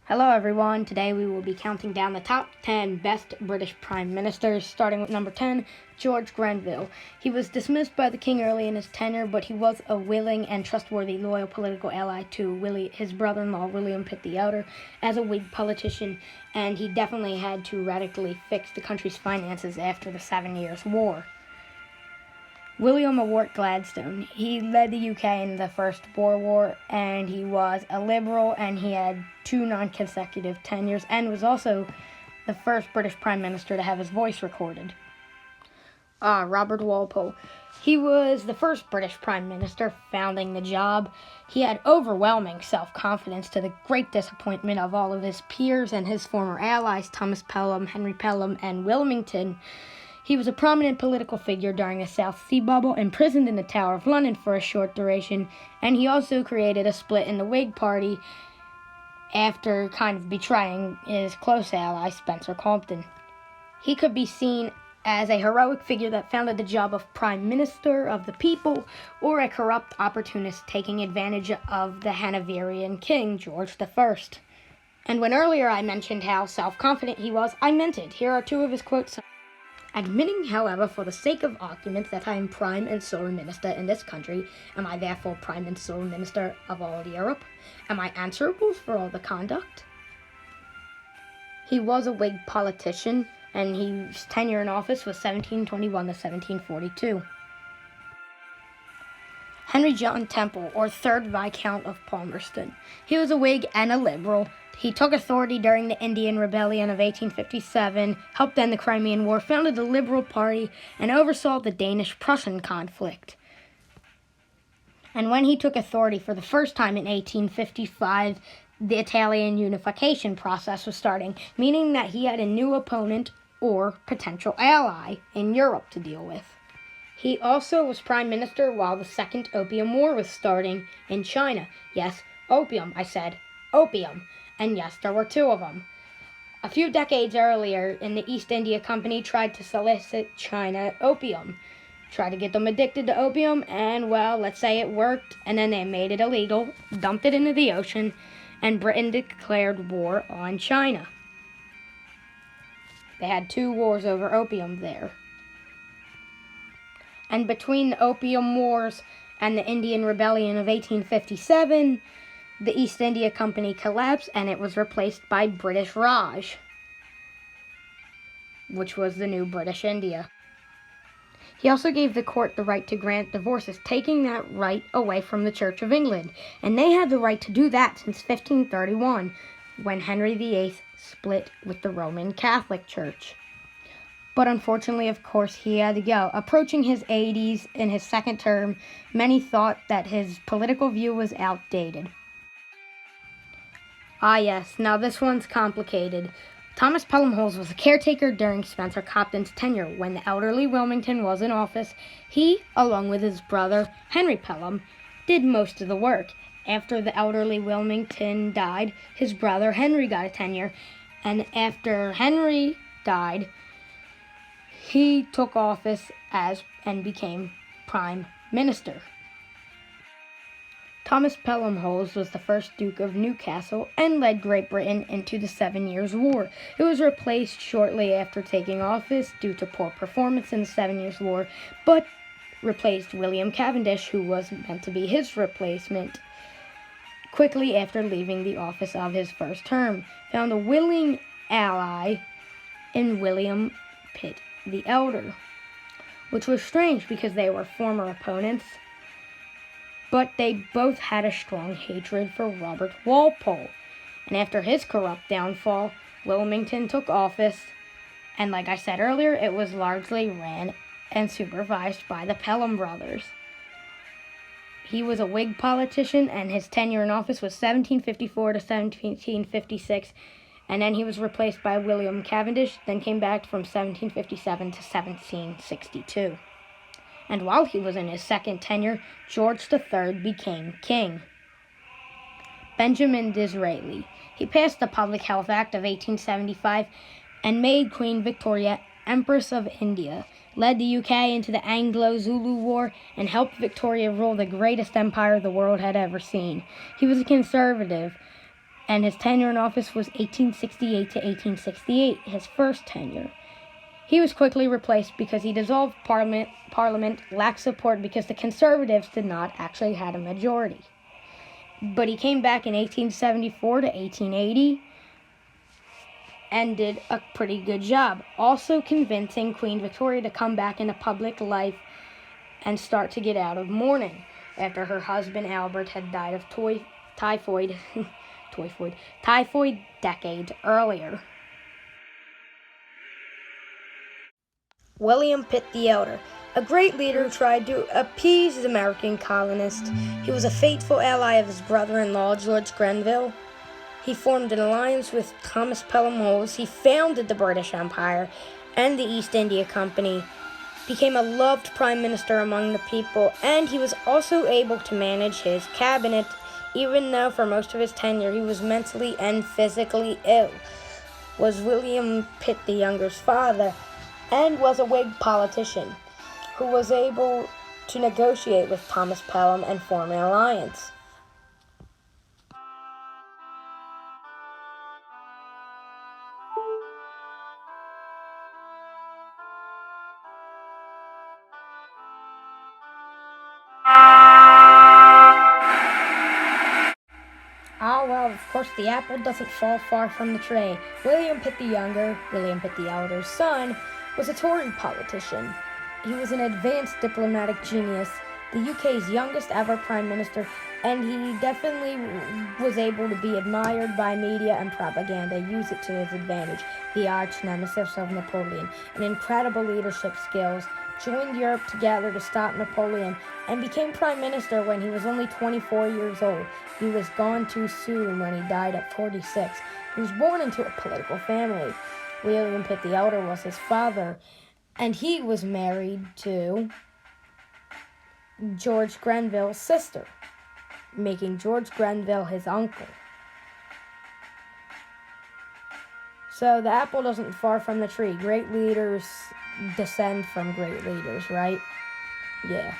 Hello everyone, today we will be counting down the top 10 best British Prime Ministers, starting with number 10, George Grenville. He was dismissed by the King early in his tenure, but he was a willing and trustworthy loyal political ally to his brother-in-law William Pitt the Elder as a Whig politician, and he definitely had to radically fix the country's finances after the 7 Years' War. William Ewart Gladstone. He led the UK in the First Boer War, and he was a Liberal, and he had 2 non-consecutive tenures, and was also the first British Prime Minister to have his voice recorded. Robert Walpole. He was the first British Prime Minister founding the job. He had overwhelming self-confidence to the great disappointment of all of his peers and his former allies, Thomas Pelham, Henry Pelham, and Wilmington. He was a prominent political figure during the South Sea Bubble, imprisoned in the Tower of London for a short duration, and he also created a split in the Whig Party after kind of betraying his close ally, Spencer Compton. He could be seen as a heroic figure that founded the job of Prime Minister of the people, or a corrupt opportunist taking advantage of the Hanoverian king, George I. And when earlier I mentioned how self-confident he was, I meant it. Here are 2 of his quotes. Admitting, however, for the sake of argument, that I am Prime and sole Minister in this country, am I therefore Prime and sole Minister of all Europe? Am I answerable for all the conduct? He was a Whig politician, and his tenure in office was 1721 to 1742. Henry John Temple, or 3rd Viscount of Palmerston. He was a Whig and a Liberal. He took authority during the Indian Rebellion of 1857, helped end the Crimean War, founded the Liberal Party, and oversaw the Danish-Prussian conflict. And when he took authority for the first time in 1855, the Italian unification process was starting, meaning that he had a new opponent or potential ally in Europe to deal with. He also was Prime Minister while the Second Opium War was starting in China. Yes, opium, I said. Opium. And yes, there were 2 of them. A few decades earlier, the East India Company tried to solicit China opium. Tried to get them addicted to opium, and well, let's say it worked, and then they made it illegal, dumped it into the ocean, and Britain declared war on China. They had 2 wars over opium there. And between the Opium Wars and the Indian Rebellion of 1857, the East India Company collapsed, and it was replaced by British Raj, which was the new British India. He also gave the court the right to grant divorces, taking that right away from the Church of England, and they had the right to do that since 1531, when Henry VIII split with the Roman Catholic Church. But unfortunately, of course, he had to go. Approaching his 80s in his second term, many thought that his political view was outdated. Yes, now this one's complicated. Thomas Pelham Holles was a caretaker during Spencer Compton's tenure. When the elderly Wilmington was in office, he, along with his brother, Henry Pelham, did most of the work. After the elderly Wilmington died, his brother Henry got a tenure, and after Henry died, he took office and became Prime Minister. Thomas Pelham Holles was the first Duke of Newcastle and led Great Britain into the 7 Years' War. It was replaced shortly after taking office due to poor performance in the 7 Years' War, but replaced William Cavendish, who was meant to be his replacement, quickly after leaving the office of his first term. Found a willing ally in William Pitt the Elder, which was strange because they were former opponents, but they both had a strong hatred for Robert Walpole. And after his corrupt downfall, Wilmington took office, and like I said earlier, it was largely ran and supervised by the Pelham brothers. He was a Whig politician, and his tenure in office was 1754 to 1756, and then he was replaced by William Cavendish, then came back from 1757 to 1762. And while he was in his second tenure, George III became king. Benjamin Disraeli. He passed the Public Health Act of 1875 and made Queen Victoria Empress of India, led the UK into the Anglo-Zulu War, and helped Victoria rule the greatest empire the world had ever seen. He was a conservative, and his tenure in office was 1868 to 1868, his first tenure. He was quickly replaced because he dissolved Parliament. Parliament lacked support because the Conservatives did not actually have a majority. But he came back in 1874 to 1880 and did a pretty good job, also convincing Queen Victoria to come back into public life and start to get out of mourning after her husband Albert had died of typhoid decades earlier. William Pitt the Elder, a great leader who tried to appease the American colonists. He was a faithful ally of his brother-in-law, George Grenville. He formed an alliance with Thomas Pelham Holmes. He founded the British Empire and the East India Company, became a loved prime minister among the people, and he was also able to manage his cabinet, even though for most of his tenure he was mentally and physically ill. Was William Pitt the Younger's father, and was a Whig politician who was able to negotiate with Thomas Pelham and form an alliance. Well, of course, the apple doesn't fall far from the tree. William Pitt the Younger, William Pitt the Elder's son, was a Tory politician. He was an advanced diplomatic genius, the UK's youngest ever prime minister, and he definitely was able to be admired by media and propaganda, use it to his advantage. The arch nemesis of Napoleon, an incredible leadership skills, joined Europe together to stop Napoleon, and became prime minister when he was only 24 years old. He was gone too soon when he died at 46. He was born into a political family. William Pitt the Elder was his father, and he was married to George Grenville's sister, making George Grenville his uncle. So the apple doesn't fall from the tree. Great leaders descend from great leaders, right? Yeah.